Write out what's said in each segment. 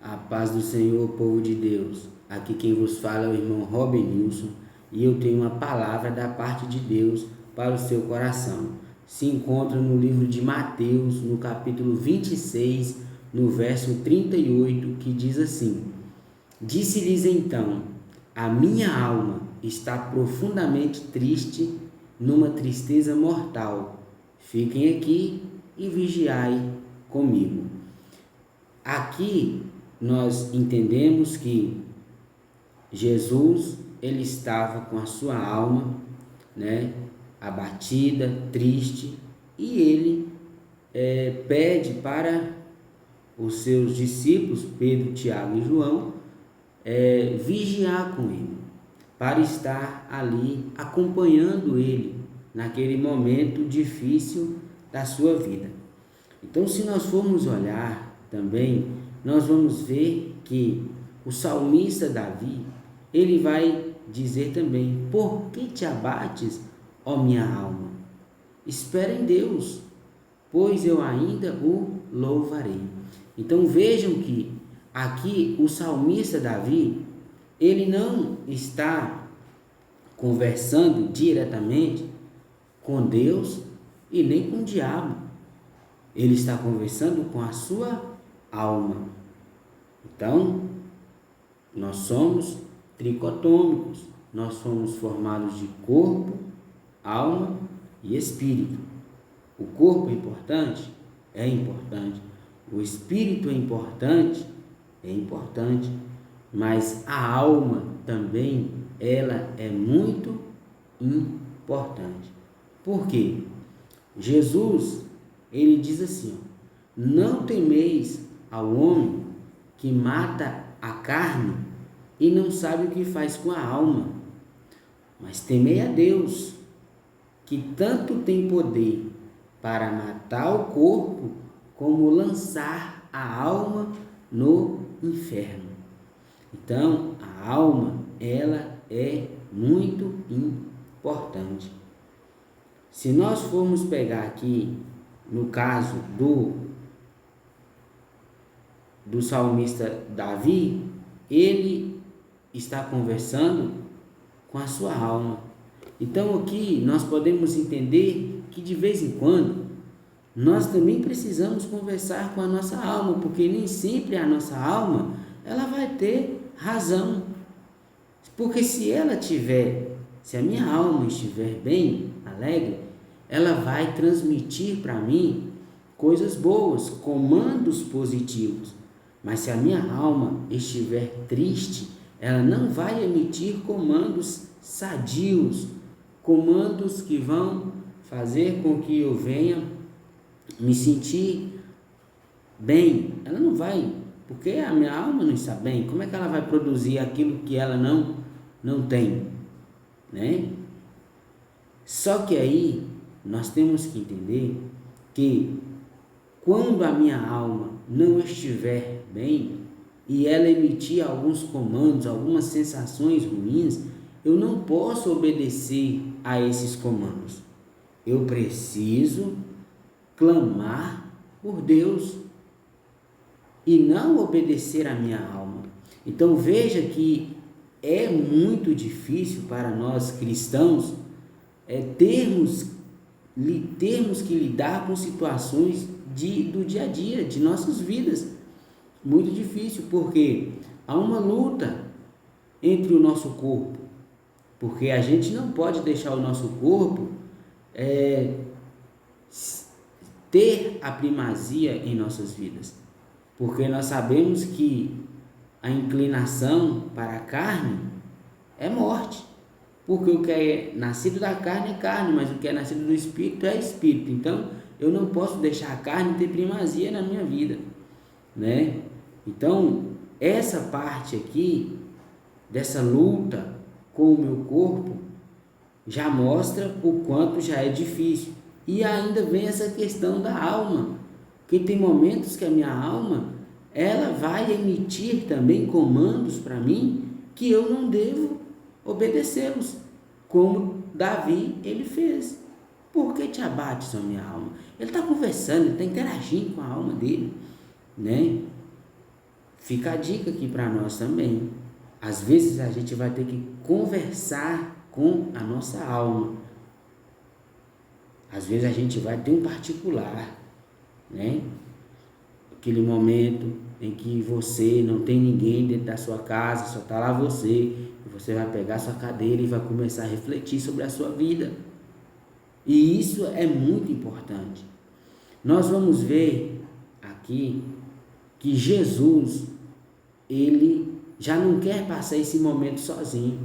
A paz do Senhor, povo de Deus. Aqui quem vos fala é o irmão Robin Nilson e eu tenho uma palavra da parte de Deus para o seu coração. Se encontra no livro de Mateus, no capítulo 26, no verso 38, que diz assim: Disse-lhes então: a minha alma está profundamente triste, numa tristeza mortal. Fiquem aqui e vigiai comigo. Aqui nós entendemos que Jesus, ele estava com a sua alma, abatida, triste, e ele pede para os seus discípulos, Pedro, Tiago e João, vigiar com ele, para estar ali acompanhando ele naquele momento difícil da sua vida. Então, se nós formos olhar também, nós vamos ver que o salmista Davi, ele vai dizer também: por que te abates, ó minha alma? Espera em Deus, pois eu ainda o louvarei. Então vejam que aqui o salmista Davi, ele não está conversando diretamente com Deus e nem com o diabo. Ele está conversando com a sua alma. Então, nós somos tricotômicos, nós somos formados de corpo, alma e espírito. O corpo é importante? É importante. O espírito é importante? É importante. Mas a alma também, ela é muito importante. Por quê? Jesus, ele diz assim: não temeis ao homem que mata a carne e não sabe o que faz com a alma, mas temei a Deus, que tanto tem poder para matar o corpo como lançar a alma no inferno. Então, a alma, ela é muito importante. Se nós formos pegar aqui, no caso do salmista Davi, ele está conversando com a sua alma. Então aqui nós podemos entender que de vez em quando nós também precisamos conversar com a nossa alma, porque nem sempre a nossa alma ela vai ter razão. Porque se a minha alma estiver bem, alegre, ela vai transmitir para mim coisas boas, comandos positivos. Mas se a minha alma estiver triste, ela não vai emitir comandos sadios, comandos que vão fazer com que eu venha me sentir bem. Ela não vai, porque a minha alma não está bem. Como é que ela vai produzir aquilo que ela não tem, né? Só que aí nós temos que entender que quando a minha alma não estiver bem e ela emitir alguns comandos, algumas sensações ruins, eu não posso obedecer a esses comandos. Eu preciso clamar por Deus e não obedecer a minha alma. Então veja que é muito difícil para nós cristãos termos que lidar com situações do dia a dia, de nossas vidas. Muito difícil, porque há uma luta entre o nosso corpo, porque a gente não pode deixar o nosso corpo ter a primazia em nossas vidas, porque nós sabemos que a inclinação para a carne é morte, porque o que é nascido da carne é carne, mas o que é nascido do espírito é espírito. Então eu não posso deixar a carne ter primazia na minha vida, né? Então essa parte aqui dessa luta com o meu corpo já mostra o quanto já é difícil. E ainda vem essa questão da alma, que tem momentos que a minha alma ela vai emitir também comandos para mim que eu não devo obedecê-los, como Davi ele fez. Por que te abates, ó minha alma? Ele está conversando, ele está interagindo com a alma dele, né? fica a dica aqui para nós também. Às vezes a gente vai ter que conversar com a nossa alma. Às vezes a gente vai ter um particular, né? Aquele momento em que você não tem ninguém dentro da sua casa, só está lá você, e você vai pegar sua cadeira e vai começar a refletir sobre a sua vida. E isso é muito importante. Nós vamos ver aqui que Jesus, ele já não quer passar esse momento sozinho.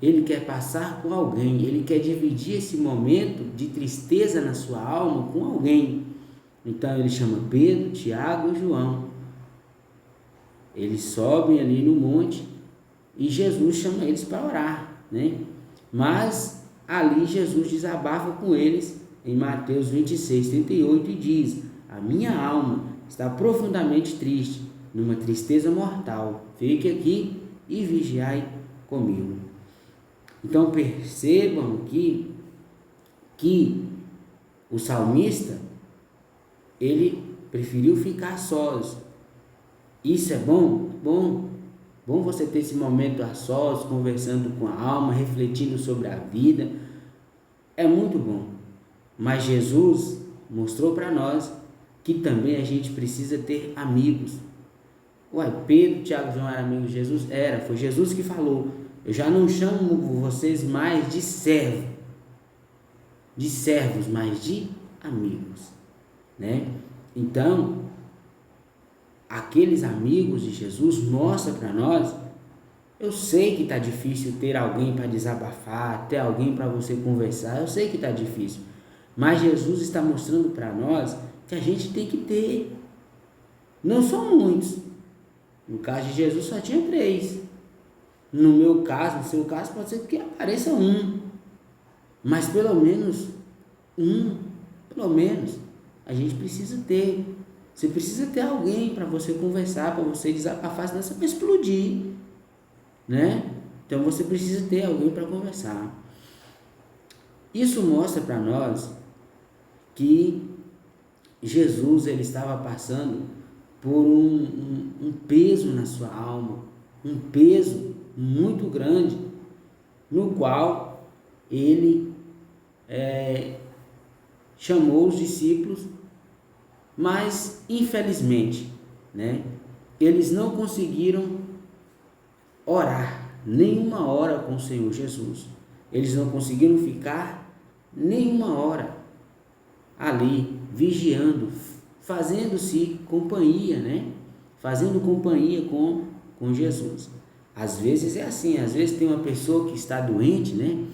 Ele quer passar com alguém, ele quer dividir esse momento de tristeza na sua alma com alguém. Então ele chama Pedro, Tiago e João. Eles sobem ali no monte e Jesus chama eles para orar, né? Mas ali Jesus desabafa com eles em Mateus 26, 38 e diz: a minha alma está profundamente triste, numa tristeza mortal. Fique aqui e vigiai comigo. Então percebam aqui que o salmista, ele preferiu ficar sós. Isso é bom? Bom você ter esse momento a sós, conversando com a alma, refletindo sobre a vida. É muito bom. Mas Jesus mostrou para nós que também a gente precisa ter amigos. Pedro, Tiago e João eram amigos de Jesus? Foi Jesus que falou: eu já não chamo vocês mais de servos, mas de amigos, né? Então, aqueles amigos de Jesus mostram para nós. Eu sei que está difícil ter alguém para desabafar, ter alguém para você conversar, eu sei que está difícil, mas Jesus está mostrando para nós que a gente tem que ter. Não são muitos. No caso de Jesus só tinha 3. No meu caso, no seu caso, pode ser que apareça 1. Mas pelo menos a gente precisa ter. Você precisa ter alguém para você conversar, para você desabafar, senão você vai explodir, né? Então você precisa ter alguém para conversar. Isso mostra para nós que Jesus, ele estava passando por um peso na sua alma, um peso muito grande, no qual ele chamou os discípulos, mas infelizmente, né, eles não conseguiram orar nenhuma hora com o Senhor Jesus. Eles não conseguiram ficar nenhuma hora ali vigiando, fazendo-se companhia, né? Fazendo companhia com Jesus. Às vezes é assim, às vezes tem uma pessoa que está doente, né?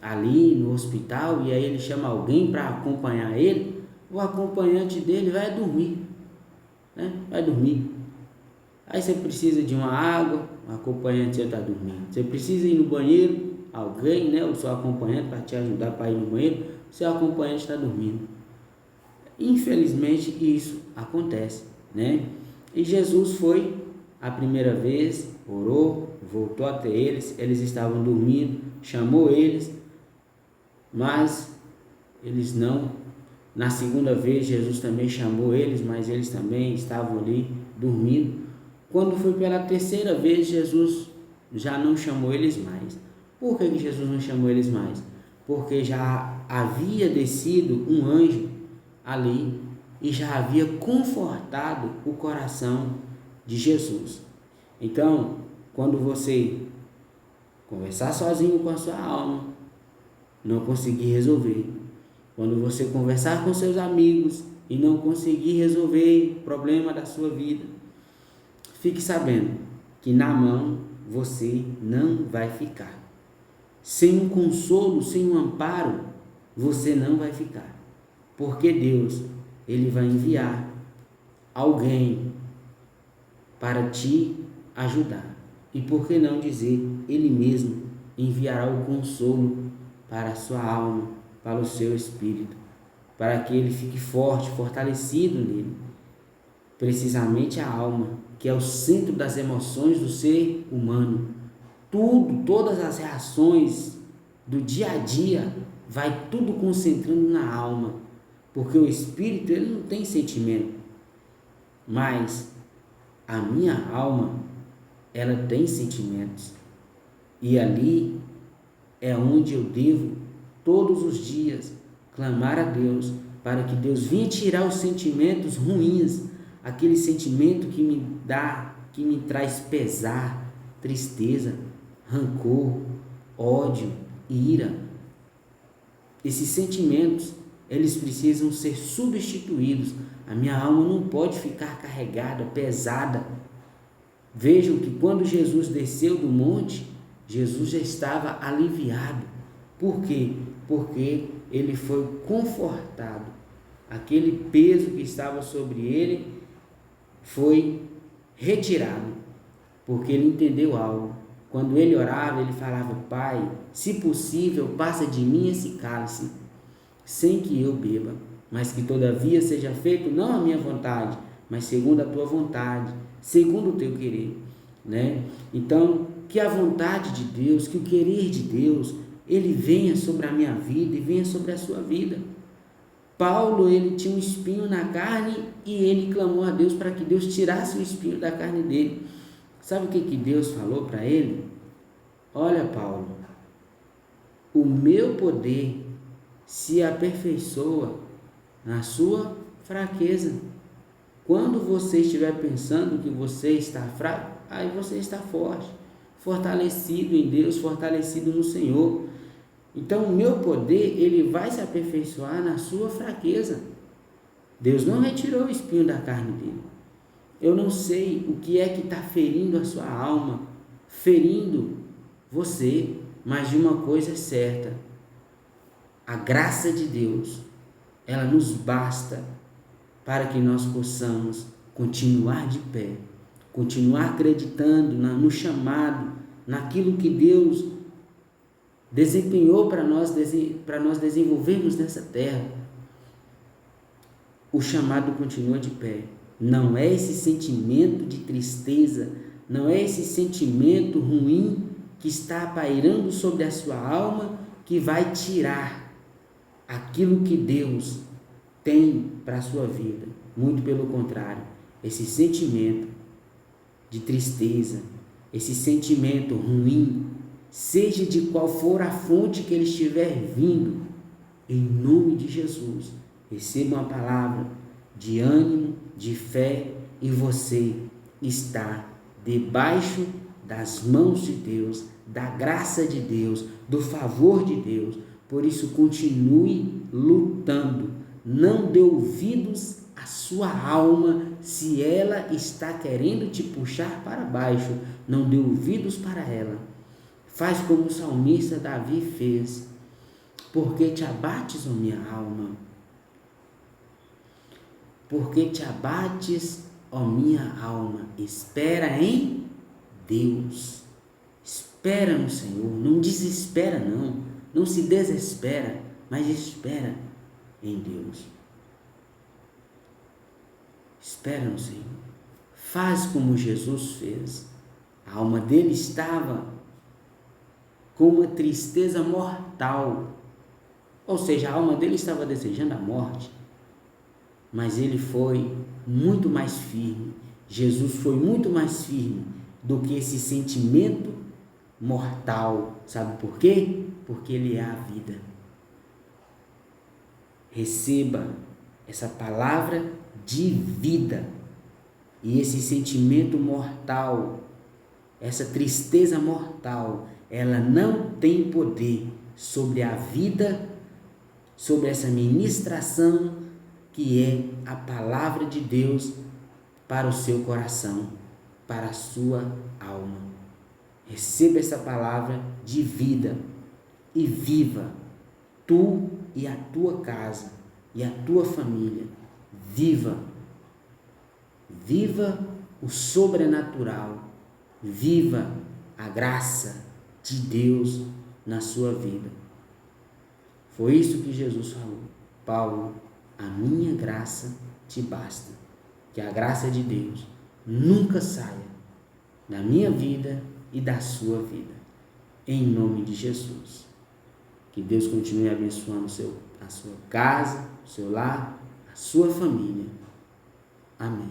Ali no hospital, e aí ele chama alguém para acompanhar ele. O acompanhante dele vai dormir, né? Vai dormir. Aí você precisa de uma água, o acompanhante já está dormindo. Você precisa ir no banheiro, alguém, né? O seu acompanhante para te ajudar para ir no banheiro, o seu acompanhante está dormindo. Infelizmente isso acontece, né? E Jesus foi a primeira vez, orou, voltou até eles, eles estavam dormindo, chamou eles, mas eles não. Na segunda vez Jesus também chamou eles, mas eles também estavam ali dormindo. Quando foi pela terceira vez, Jesus já não chamou eles mais. Por que Jesus não chamou eles mais? Porque já havia descido um anjo ali e já havia confortado o coração de Jesus. Então, quando você conversar sozinho com a sua alma, não conseguir resolver, quando você conversar com seus amigos e não conseguir resolver o problema da sua vida, fique sabendo que na mão você não vai ficar. Sem um consolo, sem um amparo, você não vai ficar. Porque Deus, ele vai enviar alguém para te ajudar. E por que não dizer, ele mesmo enviará o consolo para a sua alma, para o seu espírito, para que ele fique forte, fortalecido nele. Precisamente a alma, que é o centro das emoções do ser humano. Todas as reações do dia a dia, vai tudo concentrando na alma, porque o espírito ele não tem sentimento, mas a minha alma, ela tem sentimentos. E ali é onde eu devo, todos os dias, clamar a Deus, para que Deus venha tirar os sentimentos ruins, aquele sentimento que me traz pesar, tristeza, rancor, ódio, ira. Esses sentimentos, eles precisam ser substituídos. A minha alma não pode ficar carregada, pesada. Vejam que quando Jesus desceu do monte, Jesus já estava aliviado. Por quê? Porque ele foi confortado. Aquele peso que estava sobre ele foi retirado, porque ele entendeu algo. Quando ele orava, ele falava: Pai, se possível, passa de mim esse cálice, sem que eu beba, mas que todavia seja feito não a minha vontade, mas segundo a tua vontade, segundo o teu querer, né? Então, que a vontade de Deus, que o querer de Deus, ele venha sobre a minha vida e venha sobre a sua vida. Paulo, ele tinha um espinho na carne e ele clamou a Deus para que Deus tirasse o espinho da carne dele. Sabe o que Deus falou para ele? Olha, Paulo, o meu poder se aperfeiçoa na sua fraqueza. Quando você estiver pensando que você está fraco, aí você está forte, fortalecido em Deus, fortalecido no Senhor. Então o meu poder, ele vai se aperfeiçoar na sua fraqueza. Deus não retirou o espinho da carne dele. Eu não sei o que é que está ferindo a sua alma, ferindo você, mas de uma coisa é certa: a graça de Deus, ela nos basta para que nós possamos continuar de pé, continuar acreditando no chamado, naquilo que Deus desempenhou para nós desenvolvermos nessa terra. O chamado continua de pé. Não é esse sentimento de tristeza, não é esse sentimento ruim que está pairando sobre a sua alma que vai tirar aquilo que Deus tem para a sua vida. Muito pelo contrário, esse sentimento de tristeza, esse sentimento ruim, seja de qual for a fonte que ele estiver vindo, em nome de Jesus, receba uma palavra de ânimo, de fé, e você está debaixo das mãos de Deus, da graça de Deus, do favor de Deus. Por isso, continue lutando. Não dê ouvidos à sua alma se ela está querendo te puxar para baixo. Não dê ouvidos para ela. Faz como o salmista Davi fez. Porque te abates, ó minha alma? Porque te abates, ó minha alma? Espera em Deus. Espera no Senhor. Não desespera, não. Não se desespera, mas espera em Deus. Espera no Senhor. Faz como Jesus fez. A alma dele estava com uma tristeza mortal. Ou seja, a alma dele estava desejando a morte. Mas ele foi muito mais firme. Jesus foi muito mais firme do que esse sentimento mortal. Sabe por quê? Porque ele é a vida. Receba essa palavra de vida. E esse sentimento mortal, essa tristeza mortal, ela não tem poder sobre a vida, sobre essa ministração que é a palavra de Deus para o seu coração, para a sua alma. Receba essa palavra de vida e viva, tu e a tua casa e a tua família. Viva o sobrenatural, viva a graça de Deus na sua vida. Foi isso que Jesus falou: Paulo, a minha graça te basta. Que a graça de Deus nunca saia da minha vida e da sua vida, em nome de Jesus. Que Deus continue abençoando a sua casa, o seu lar, a sua família. Amém.